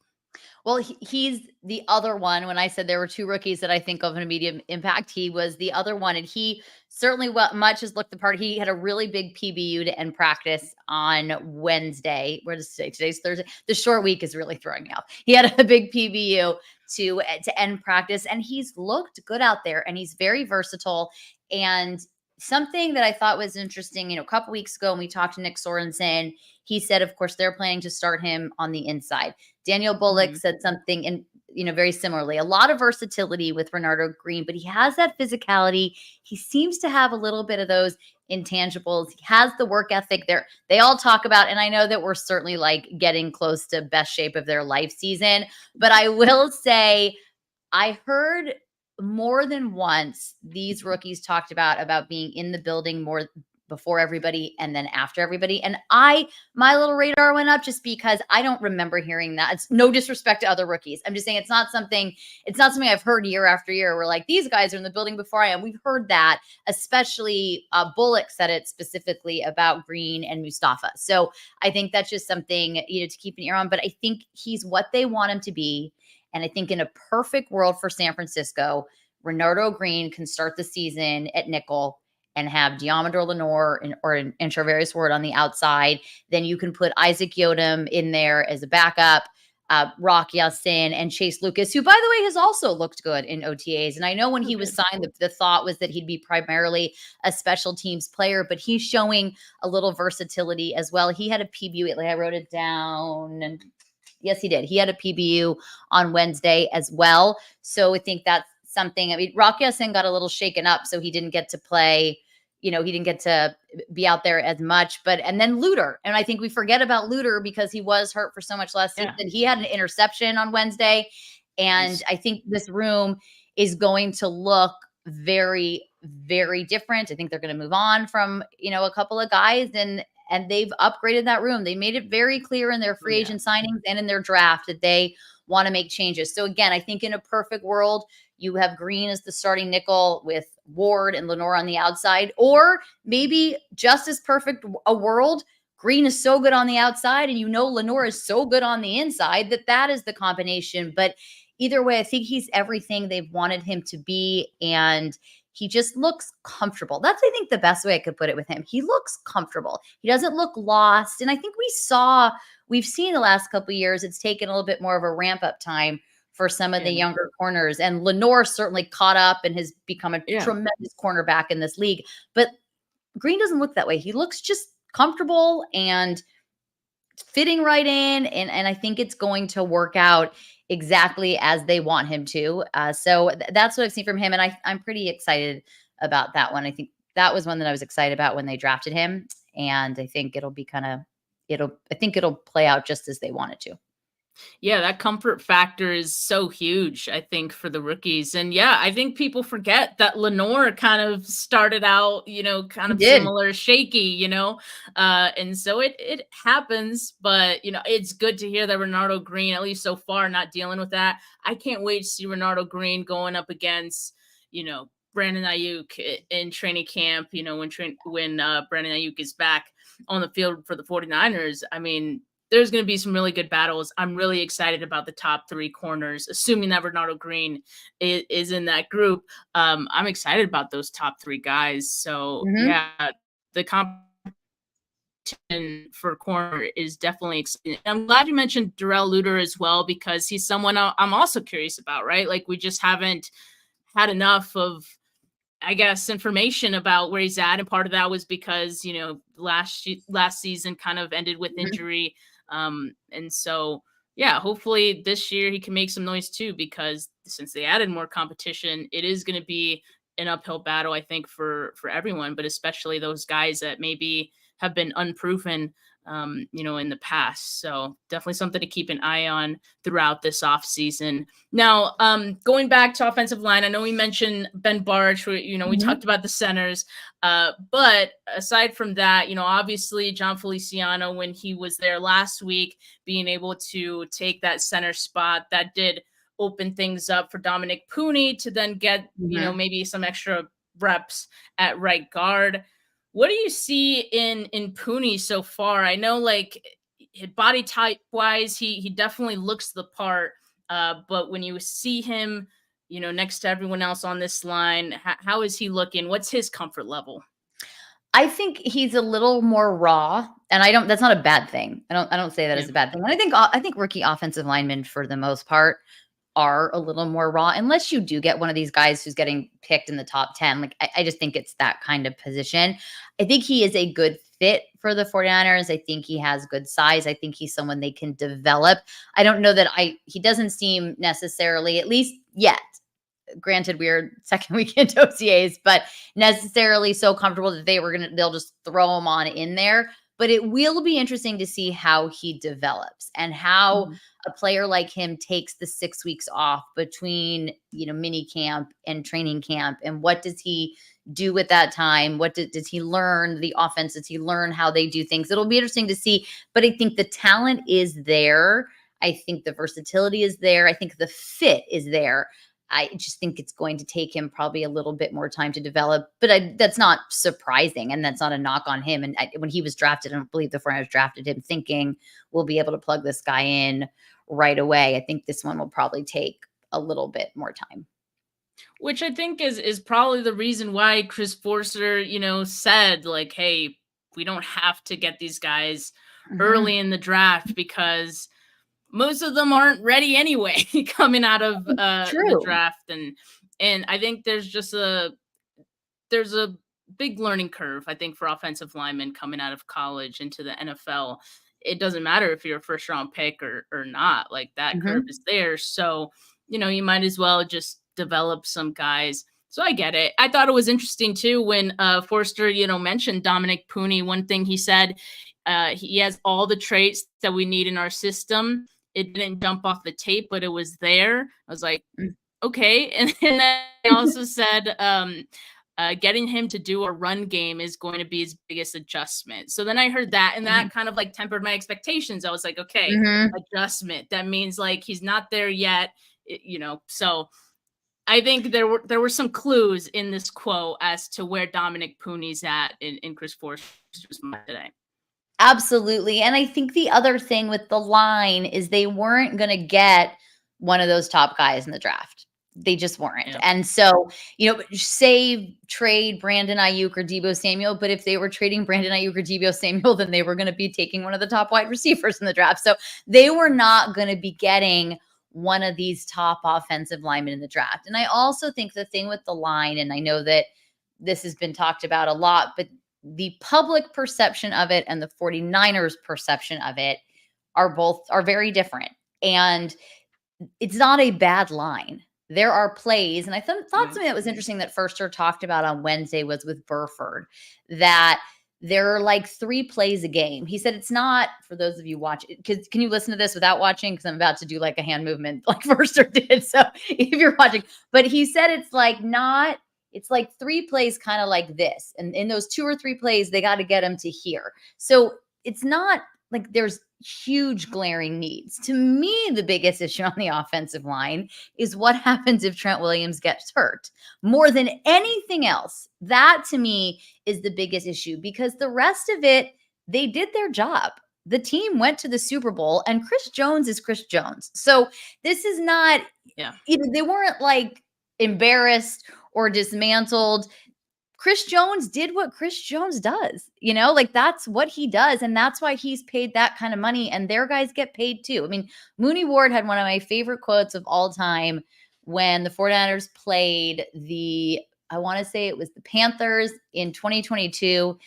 Well, he's the other one. When I said there were two rookies that I think of an immediate impact, he was the other one. And he certainly much has looked the part. He had a really big PBU to end practice on Wednesday. What is today? Today's Thursday. The short week is really throwing me off. He had a big PBU to end practice, and he's looked good out there, and he's very versatile. And something that I thought was interesting, you know, a couple weeks ago when we talked to Nick Sorensen, he said, of course, they're planning to start him on the inside. Daniel Bullock said something, and you know, very similarly, a lot of versatility with Renardo Green, but he has that physicality. He seems to have a little bit of those intangibles. He has the work ethic there. They all talk about, and I know that we're certainly like getting close to best shape of their life season, but I will say I heard more than once these rookies talked about being in the building more before everybody and then after everybody. And my little radar went up just because I don't remember hearing that. It's no disrespect to other rookies. I'm just saying it's not something I've heard year after year. We're like, these guys are in the building before I am. We've heard that, especially Bullock said it specifically about Green and Mustafa. So I think that's just something, you know, to keep an ear on, but I think he's what they want him to be. And I think in a perfect world for San Francisco, Renardo Green can start the season at nickel and have Diamador Lenore or Intravarious Ward on the outside. Then you can put Isaac Yodom in there as a backup, Rock Yassin and Chase Lucas, who, by the way, has also looked good in OTAs. And I know when he was signed, the thought was that he'd be primarily a special teams player, but he's showing a little versatility as well. He had a PBU, like I wrote it down, and yes, he did. He had a PBU on Wednesday as well. So I think that's something. I mean, Rock Yassin got a little shaken up, so he didn't get to play. You know, he didn't get to be out there as much. And then Luter, and I think we forget about Luter because he was hurt for so much less season. He had an interception on Wednesday, and I think this room is going to look very, very different. I think they're going to move on from, you know, a couple of guys, and they've upgraded that room. They made it very clear in their free agent signings and in their draft that they want to make changes. So again, I think in a perfect world, you have Green as the starting nickel with Ward and Lenore on the outside, or maybe just as perfect a world, Green is so good on the outside and you know Lenore is so good on the inside that is the combination. But either way, I think he's everything they've wanted him to be, and he just looks comfortable. That's, I think, the best way I could put it with him. He looks comfortable. He doesn't look lost. And I think we've seen the last couple of years, it's taken a little bit more of a ramp up time for some of the younger corners. And Lenore certainly caught up and has become a tremendous cornerback in this league. But Green doesn't look that way. He looks just comfortable and fitting right in. And I think it's going to work out exactly as they want him to. So that's what I've seen from him. And I'm pretty excited about that one. I think that was one that I was excited about when they drafted him. And I think it'll be kind of I think it'll play out just as they want it to. Yeah, that comfort factor is so huge, I think, for the rookies. And yeah, I think people forget that Lenore kind of started out, kind of similar, shaky, and so it happens. But it's good to hear that Renardo Green, at least so far, not dealing with that. I can't wait to see Renardo Green going up against, Brandon Aiyuk in training camp, when Brandon Aiyuk is back on the field for the 49ers. I mean, there's going to be some really good battles. I'm really excited about the top 3 corners, assuming that Renardo Green is in that group. I'm excited about those top 3 guys. So yeah, the competition for corner is definitely exciting. I'm glad you mentioned Darrell Luter as well, because he's someone I'm also curious about, right? Like, we just haven't had enough of, I guess, information about where he's at. And part of that was because, last season kind of ended with injury. And so, yeah, hopefully this year he can make some noise too, because since they added more competition, it is going to be an uphill battle, I think, for everyone, but especially those guys that maybe have been unproven, in the past. So definitely something to keep an eye on throughout this offseason. Now, going back to offensive line, I know we mentioned Ben Barch, we talked about the centers, but aside from that, obviously John Feliciano, when he was there last week, being able to take that center spot, that did open things up for Dominic Pooney to then get, maybe some extra reps at right guard. What do you see in Pooney so far? I know, like, body type wise, he definitely looks the part. But when you see him, next to everyone else on this line, how is he looking? What's his comfort level? I think he's a little more raw, and that's not a bad thing. I don't say that as a bad thing. And I think rookie offensive linemen, for the most part, are a little more raw, unless you do get one of these guys who's getting picked in the top 10. Like, I just think it's that kind of position. I think he is a good fit for the 49ers. I think he has good size. I think he's someone they can develop. I don't know that he doesn't seem necessarily, at least yet, granted we're second weekend OTAs, but necessarily so comfortable that they'll just throw him on in there. But it will be interesting to see how he develops and how a player like him takes the 6 weeks off between, mini camp and training camp. And what does he do with that time? What does he learn the offense? Does he learn how they do things? It'll be interesting to see. But I think the talent is there. I think the versatility is there. I think the fit is there. I just think it's going to take him probably a little bit more time to develop, but that's not surprising. And that's not a knock on him. And when he was drafted, I don't believe the 49ers drafted him thinking we'll be able to plug this guy in right away. I think this one will probably take a little bit more time. Which I think is probably the reason why Chris Forster, said, like, hey, we don't have to get these guys early in the draft, because most of them aren't ready anyway coming out of the draft. And I think there's a big learning curve, I think, for offensive linemen coming out of college into the NFL. It doesn't matter if you're a first round pick or not, like, that curve is there. So, you might as well just develop some guys. So I get it. I thought it was interesting too when Forster, mentioned Dominic Pooney. One thing he said, he has all the traits that we need in our system. It didn't jump off the tape, but it was there. I was like, okay. And then he also said, getting him to do a run game is going to be his biggest adjustment. So then I heard that, and that kind of like tempered my expectations. I was like, okay, adjustment. That means like he's not there yet, So I think there were some clues in this quote as to where Dominic Pooney's at in Chris Forster's mind today. Absolutely. And I think the other thing with the line is they weren't going to get one of those top guys in the draft. They just weren't. Yeah. And so, say trade Brandon Aiyuk or Deebo Samuel, but if they were trading Brandon Aiyuk or Deebo Samuel, then they were going to be taking one of the top wide receivers in the draft. So they were not going to be getting one of these top offensive linemen in the draft. And I also think the thing with the line, and I know that this has been talked about a lot, but the public perception of it and the 49ers perception of it are very different. And it's not a bad line. There are plays, and I thought something that was interesting that Forster talked about on Wednesday was with Burford, that there are like 3 plays a game. He said it's not, for those of you watching, because can you listen to this without watching? Because I'm about to do like a hand movement like Forster did. So if you're watching, but he said it's like 3 plays kind of like this. And in those 2 or 3 plays, they got to get him to here. So it's not like there's huge glaring needs. To me, the biggest issue on the offensive line is what happens if Trent Williams gets hurt. More than anything else, that to me is the biggest issue, because the rest of it, they did their job. The team went to the Super Bowl, and Chris Jones is Chris Jones. So this is not, they weren't like embarrassed or dismantled. Chris Jones did what Chris Jones does, like that's what he does. And that's why he's paid that kind of money, and their guys get paid too. I mean, Mooney Ward had one of my favorite quotes of all time when the 49ers played I want to say it was the Panthers in 2022.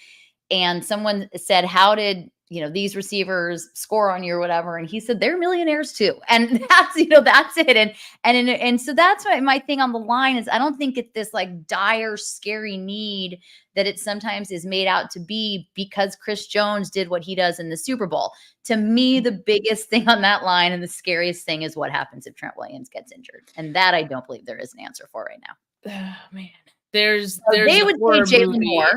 And someone said, how did, these receivers score on you or whatever? And he said, they're millionaires too. And that's, that's it. And so that's why my thing on the line is, I don't think it's this like dire, scary need that it sometimes is made out to be, because Chris Jones did what he does in the Super Bowl. To me, the biggest thing on that line and the scariest thing is what happens if Trent Williams gets injured. And that I don't believe there is an answer for right now. Oh, man. There's they would say Jaylen Moore.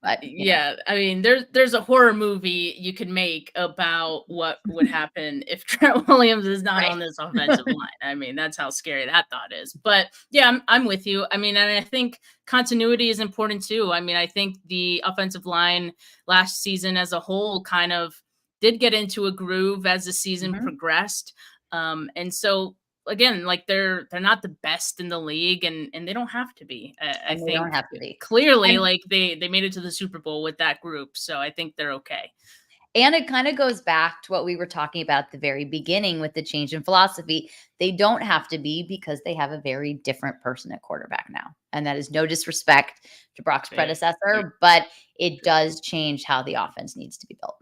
But yeah, I mean, there's a horror movie you could make about what would happen if Trent Williams is not on this offensive line. I mean, that's how scary that thought is. But yeah, I'm with you. I mean, and I think continuity is important too. I mean, I think the offensive line last season as a whole kind of did get into a groove as the season progressed. And so again, like they're not the best in the league, and they don't have to be. I think they don't have to be. Clearly, like they made it to the Super Bowl with that group, so I think they're okay. And it kind of goes back to what we were talking about at the very beginning with the change in philosophy. They don't have to be, because they have a very different person at quarterback now. And that is no disrespect to Brock's predecessor, but it does change how the offense needs to be built.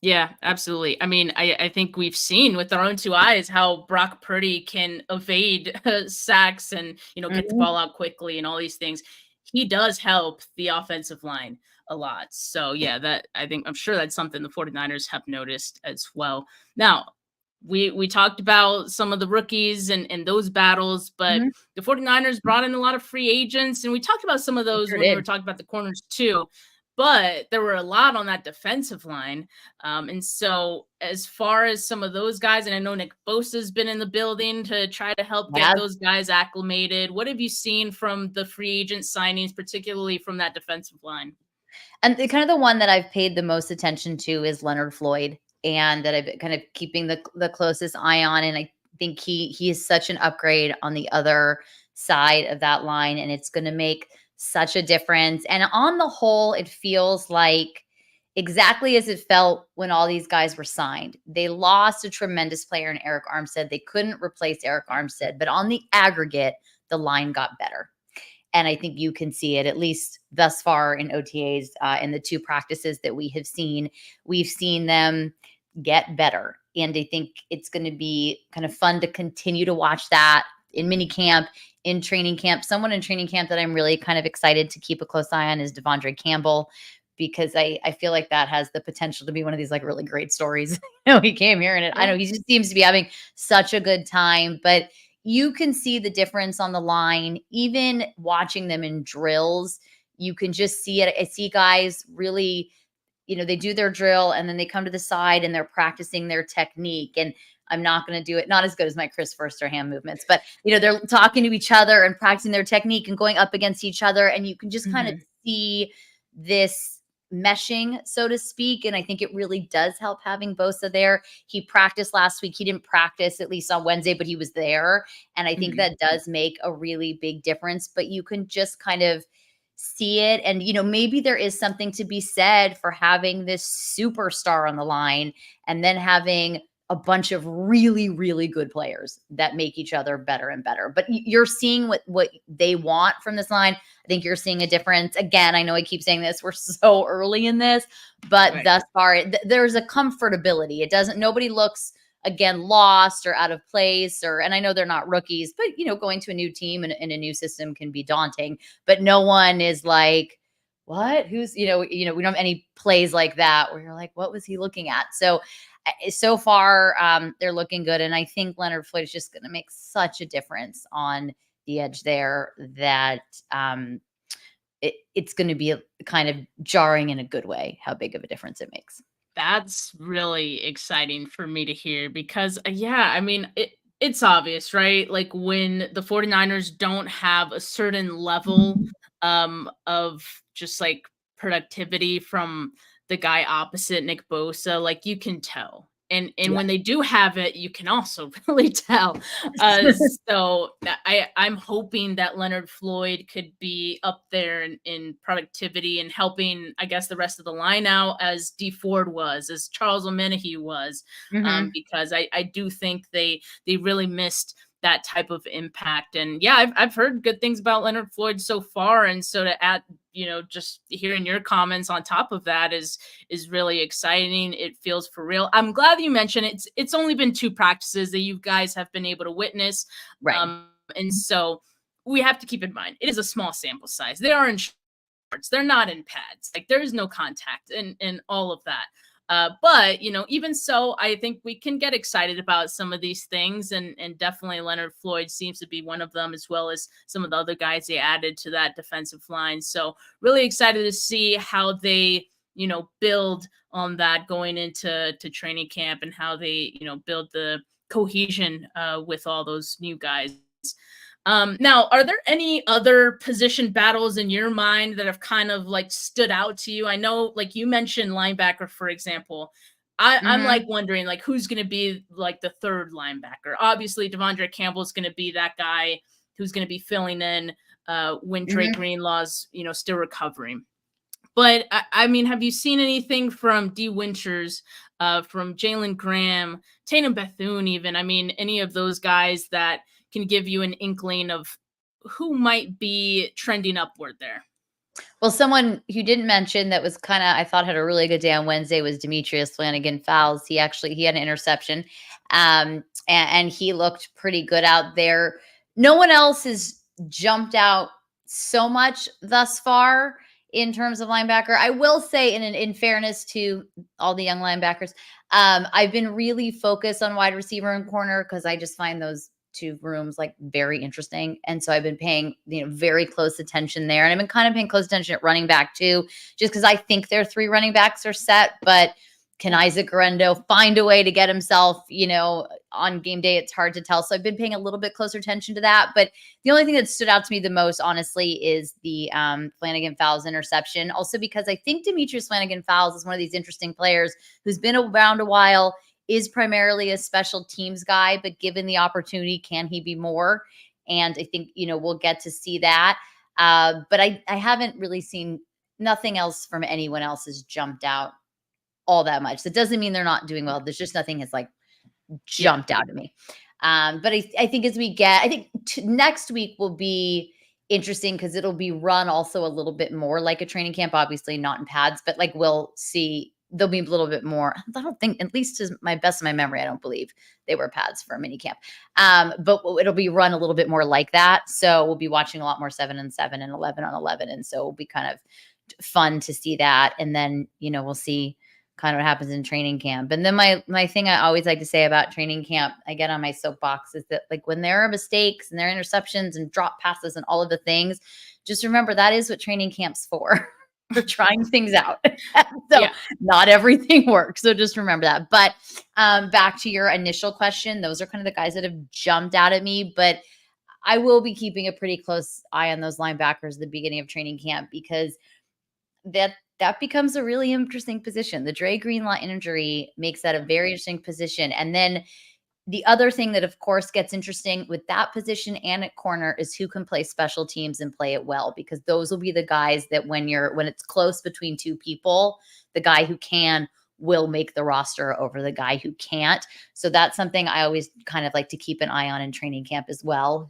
Yeah, absolutely. I mean, I think we've seen with our own 2 eyes how Brock Purdy can evade sacks and, get the ball out quickly and all these things. He does help the offensive line a lot. So yeah, I'm sure that's something the 49ers have noticed as well. Now, we talked about some of the rookies and those battles, but the 49ers brought in a lot of free agents, and we talked about some of those when we were talking about the corners too. But there were a lot on that defensive line. And so as far as some of those guys, and I know Nick Bosa's been in the building to try to help get those guys acclimated. What have you seen from the free agent signings, particularly from that defensive line? And kind of the one that I've paid the most attention to is Leonard Floyd, and that I've been kind of keeping the closest eye on. And I think he is such an upgrade on the other side of that line, and it's going to make such a difference. And on the whole, it feels like exactly as it felt when all these guys were signed. They lost a tremendous player in Eric Armstead. They couldn't replace Eric Armstead, but on the aggregate, the line got better. And I think you can see it, at least thus far in OTAs, in the 2 practices that we have seen. We've seen them get better. And I think it's going to be kind of fun to continue to watch that in mini camp, in training camp. Someone in training camp that I'm really kind of excited to keep a close eye on is Devondre Campbell, because I feel like that has the potential to be one of these like really great stories. He came here, and I know he just seems to be having such a good time, but you can see the difference on the line. Even watching them in drills, you can just see it. I see guys really, they do their drill and then they come to the side and they're practicing their technique. And I'm not going to do it, not as good as my Chris Forster hand movements, but they're talking to each other and practicing their technique and going up against each other. And you can just kind of see this meshing, so to speak. And I think it really does help having Bosa there. He practiced last week. He didn't practice at least on Wednesday, but he was there. And I think that does make a really big difference, but you can just kind of see it. And, maybe there is something to be said for having this superstar on the line and then having a bunch of really, really good players that make each other better and better. But you're seeing what they want from this line. I think you're seeing a difference. Again, I know I keep saying this, we're so early in this, but thus far, there's a comfortability. Nobody looks again, lost or out of place, and I know they're not rookies, but going to a new team and in a new system can be daunting, but no one is like, what, who's, we don't have any plays like that where you're like, what was he looking at? So far, they're looking good. And I think Leonard Floyd is just going to make such a difference on the edge there that it's going to be kind of jarring in a good way how big of a difference it makes. That's really exciting for me to hear because, yeah, I mean, it's obvious, right? Like when the 49ers don't have a certain level of just like productivity from the guy opposite Nick Bosa, like you can tell. And when they do have it, you can also really tell. So I'm hoping that Leonard Floyd could be up there in productivity and helping, I guess, the rest of the line out as D Ford was, as Charles Omenihu was, because I do think they really missed that type of impact. And yeah, I've heard good things about Leonard Floyd so far. And so to add, just hearing your comments on top of that is really exciting. It feels for real. I'm glad you mentioned it's only been 2 practices that you guys have been able to witness. Right. And so we have to keep in mind, it is a small sample size. They are in shorts. They're not in pads. Like there is no contact and all of that. But, even so, I think we can get excited about some of these things. And definitely Leonard Floyd seems to be one of them, as well as some of the other guys they added to that defensive line. So really excited to see how they, build on that going into training camp and how they, build the cohesion with all those new guys. Now, are there any other position battles in your mind that have kind of like stood out to you? I know, like you mentioned linebacker, for example. I'm like wondering like who's going to be like the third linebacker. Obviously, Devondre Campbell is going to be that guy who's going to be filling in when Drake Greenlaw's, still recovering. But I mean, have you seen anything from D Winters, from Jalen Graham, Tatum Bethune even? I mean, any of those guys that can give you an inkling of who might be trending upward there? Well, someone who didn't mention that was kind of, I thought had a really good day on Wednesday was Demetrius Flanagan-Fowles. He had an interception, and he looked pretty good out there. No one else has jumped out so much thus far in terms of linebacker. I will say, in fairness to all the young linebackers, I've been really focused on wide receiver and corner because I just find those 2 rooms like very interesting. And so I've been paying, very close attention there. And I've been kind of paying close attention at running back too, just because I think their 3 running backs are set, but can Isaac Guerendo find a way to get himself, on game day? It's hard to tell. So I've been paying a little bit closer attention to that. But the only thing that stood out to me the most, honestly, is the Flanagan-Fowles interception. Also because I think Demetrius Flanagan-Fowles is one of these interesting players who's been around a while, is primarily a special teams guy, but given the opportunity, can he be more? And I think, we'll get to see that. But I haven't really seen, nothing else from anyone else has jumped out all that much. That doesn't mean they're not doing well. There's just nothing has like jumped out at me. But I think as we get, I think next week will be interesting because it'll be run also a little bit more like a training camp, obviously not in pads, but like we'll see there'll be a little bit more. I don't think, at least to my best of my memory, I don't believe they were pads for a mini camp. But it'll be run a little bit more like that. So we'll be watching a lot more 7-7 and 11-on-11. And so it'll be kind of fun to see that. And then, we'll see kind of what happens in training camp. And then my thing I always like to say about training camp, I get on my soapbox, is that like when there are mistakes and there are interceptions and drop passes and all of the things, just remember that is what training camp's for. For trying things out. So not everything works. So just remember that. But back to your initial question, those are kind of the guys that have jumped out at me. But I will be keeping a pretty close eye on those linebackers at the beginning of training camp because that becomes a really interesting position. The Dre Greenlaw injury makes that a very interesting position. And then the other thing that, of course, gets interesting with that position and at corner is who can play special teams and play it well, because those will be the guys that when it's close between 2 people, the guy who can will make the roster over the guy who can't. So that's something I always kind of like to keep an eye on in training camp as well.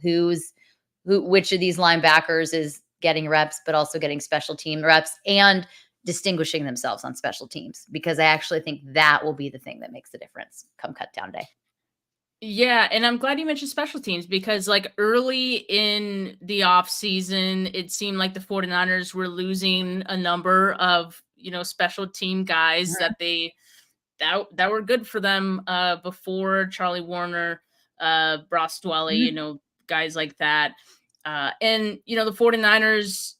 Which of these linebackers is getting reps, but also getting special team reps, and distinguishing themselves on special teams, because I actually think that will be the thing that makes the difference come cut down day. Yeah, and I'm glad you mentioned special teams because like early in the off season, it seemed like the 49ers were losing a number of, special team guys that were good for them before Charlie Warner, Ross Dwelly, guys like that. And the 49ers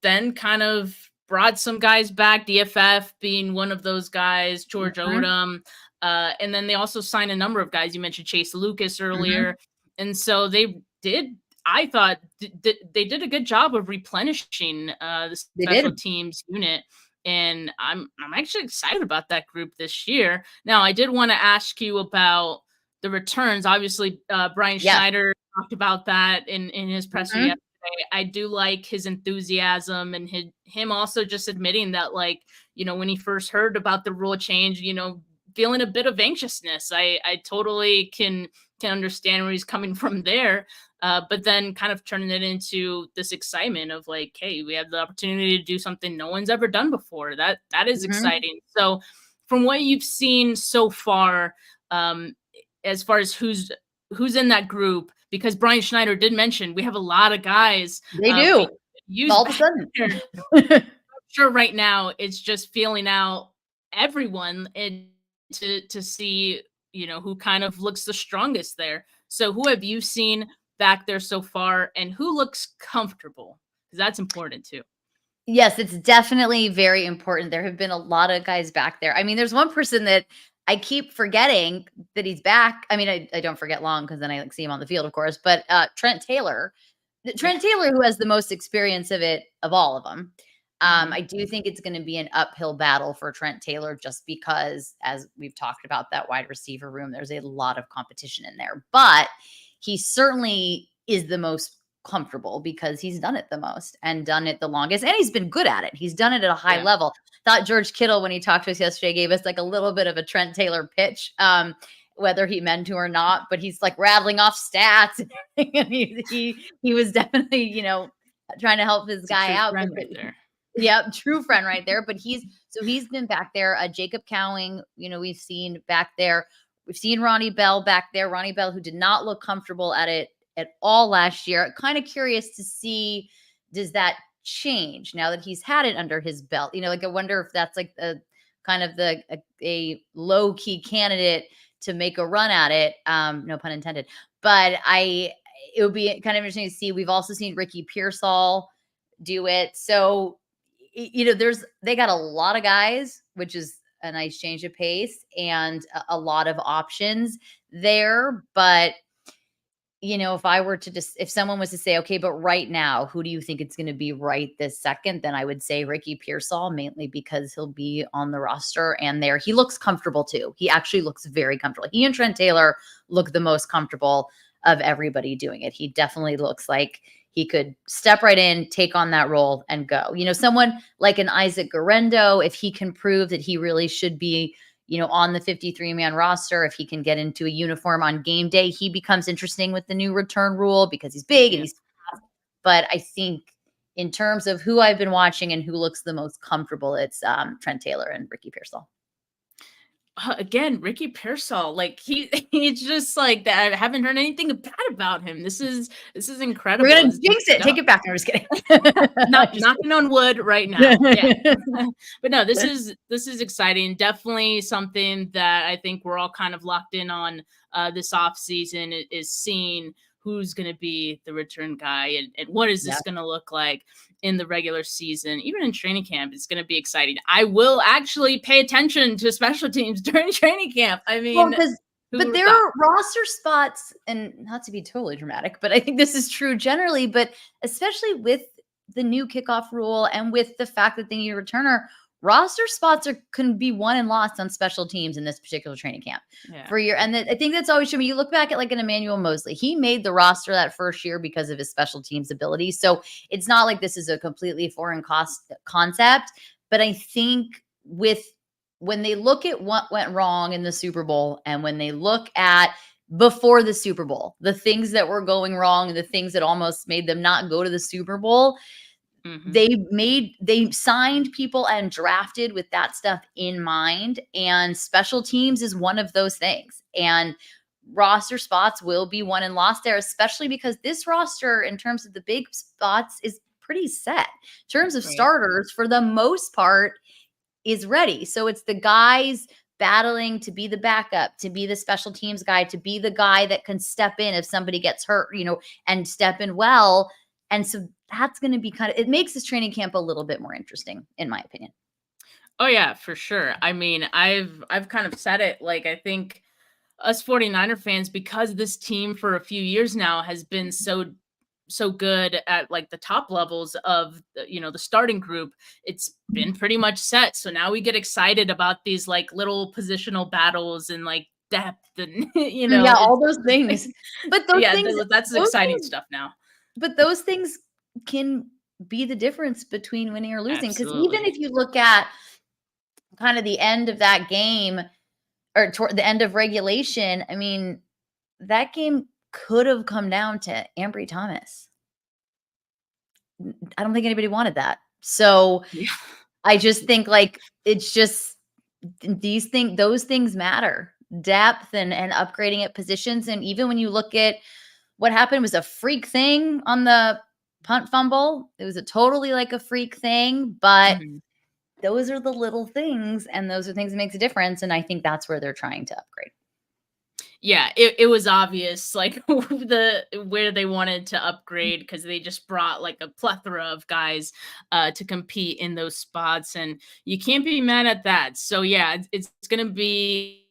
then kind of brought some guys back, DFF being one of those guys, George Odom. And then they also signed a number of guys. You mentioned Chase Lucas earlier. And so I thought they did a good job of replenishing the special teams unit. And I'm actually excited about that group this year. Now, I did want to ask you about the returns. Obviously, Brian Schneider talked about that in his presser yesterday. I do like his enthusiasm and him also just admitting that, like, when he first heard about the rule change, feeling a bit of anxiousness. I totally can understand where he's coming from there. But then kind of turning it into this excitement of like, hey, we have the opportunity to do something no one's ever done before. That is exciting. So from what you've seen so far, as far as who's in that group, because Brian Schneider did mention we have a lot of guys. They do. All of a sudden. I'm sure right now it's just feeling out everyone and to see, who kind of looks the strongest there. So who have you seen back there so far and who looks comfortable? Because that's important too. Yes, it's definitely very important. There have been a lot of guys back there. I mean, there's one person that I keep forgetting that he's back. I mean, I don't forget long because then I see him on the field, of course, but Trent Taylor, who has the most experience of it of all of them. I do think it's going to be an uphill battle for Trent Taylor just because, as we've talked about, that wide receiver room, there's a lot of competition in there, but he certainly is the most comfortable because he's done it the most and done it the longest, and he's been good at it. He's done it at a high level. Thought George Kittle, when he talked to us yesterday, gave us like a little bit of a Trent Taylor pitch, whether he meant to or not, but he's like rattling off stats and he was definitely, trying to help his guy out. Yeah, true friend right there. But he's been back there. Jacob Cowing, we've seen back there. We've seen Ronnie Bell back there. Ronnie Bell, who did not look comfortable at it at all last year. Kind of curious to see, does that change now that he's had it under his belt? Like I wonder if that's like a kind of a low key candidate to make a run at it. No pun intended. But it would be kind of interesting to see. We've also seen Ricky Pearsall do it. So, they got a lot of guys, which is a nice change of pace and a lot of options there. But, if someone was to say, okay, but right now, who do you think it's going to be right this second? Then I would say Ricky Pearsall, mainly because he'll be on the roster and there. He looks comfortable too. He actually looks very comfortable. He and Trent Taylor look the most comfortable of everybody doing it. He definitely looks like he could step right in, take on that role and go. Someone like an Isaac Guerrero, if he can prove that he really should be, on the 53-man roster, if he can get into a uniform on game day, he becomes interesting with the new return rule because he's big and he's fast. But I think in terms of who I've been watching and who looks the most comfortable, it's Trent Taylor and Ricky Pearsall. Again, Ricky Pearsall, like he's just like that. I haven't heard anything bad about him. This is incredible. We're gonna jinx it. Take it back. I'm just kidding. Knocking on wood right now. Yeah. But no, this is exciting. Definitely something that I think we're all kind of locked in on this off season is seeing who's going to be the return guy and what is this going to look like in the regular season. Even in training camp, it's going to be exciting. I will actually pay attention to special teams during training camp. I mean, but there are roster spots, and not to be totally dramatic, but I think this is true generally, but especially with the new kickoff rule and with the fact that they need a returner, roster spots can be won and lost on special teams in this particular training camp I think that's always true. You look back at like an Emmanuel Mosley, he made the roster that first year because of his special teams ability. So it's not like this is a completely foreign concept, but I think when they look at what went wrong in the Super Bowl and when they look at before the Super Bowl, the things that were going wrong and the things that almost made them not go to the Super Bowl, They signed people and drafted with that stuff in mind, and special teams is one of those things. And roster spots will be won and lost there, especially because this roster, in terms of the big spots, is pretty set. In terms of starters, for the most part, is ready. So it's the guys battling to be the backup, to be the special teams guy, to be the guy that can step in if somebody gets hurt, and step in well. And so that's going to be it makes this training camp a little bit more interesting, in my opinion. Oh yeah, for sure. I mean, I've kind of said it, like, I think us 49er fans, because this team for a few years now has been so good at like the top levels of the starting group, it's been pretty much set. So now we get excited about these like little positional battles and like depth and all those things. But those things, that's exciting stuff now. But those things can be the difference between winning or losing. Because even if you look at kind of the end of that game or toward the end of regulation, I mean, that game could have come down to Ambry Thomas. I don't think anybody wanted that. So I just think like it's just those things matter. Depth and upgrading at positions. And even when you look at what happened was a freak thing on the punt fumble. It was totally like a freak thing, but those are the little things, and those are things that makes a difference. And I think that's where they're trying to upgrade. Yeah, it was obvious like where they wanted to upgrade, because they just brought like a plethora of guys to compete in those spots, and you can't be mad at that. So yeah, it's going to be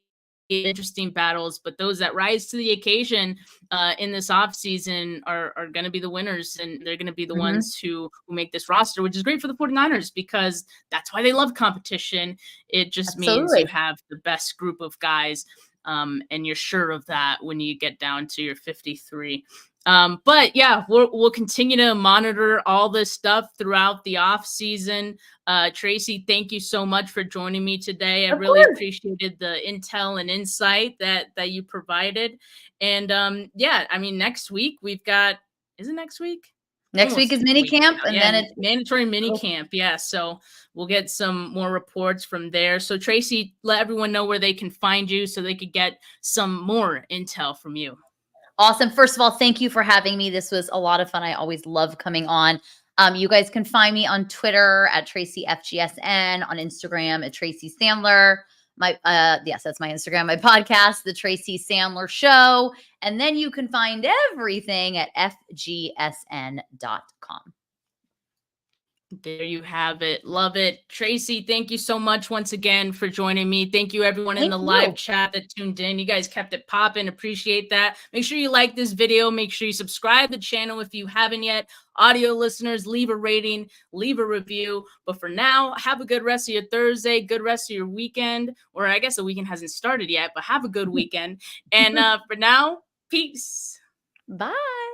interesting battles, but those that rise to the occasion in this offseason are going to be the winners, and they're going to be the ones who make this roster, which is great for the 49ers, because that's why they love competition. It just means you have the best group of guys, and you're sure of that when you get down to your 53. But yeah, we'll continue to monitor all this stuff throughout the off season. Tracy, thank you so much for joining me today. I really appreciated the intel and insight that you provided. And yeah, I mean, next week we've got, is it next week? Next week is mini camp, and then it's mandatory mini camp. Yeah. So we'll get some more reports from there. So Tracy, let everyone know where they can find you so they could get some more intel from you. Awesome. First of all, thank you for having me. This was a lot of fun. I always love coming on. You guys can find me on Twitter at TracyFGSN, on Instagram at Tracy Sandler. Yes, that's my Instagram, my podcast, The Tracy Sandler Show. And then you can find everything at FGSN.com. There you have it. Love it. Tracy, thank you so much once again for joining me. Thank you everyone in the live chat that tuned in. You guys kept it popping. Appreciate that. Make sure you like this video. Make sure you subscribe to the channel if you haven't yet. Audio listeners, leave a rating, leave a review. But for now, have a good rest of your Thursday, good rest of your weekend. Or I guess the weekend hasn't started yet, but have a good weekend. And for now, peace. Bye.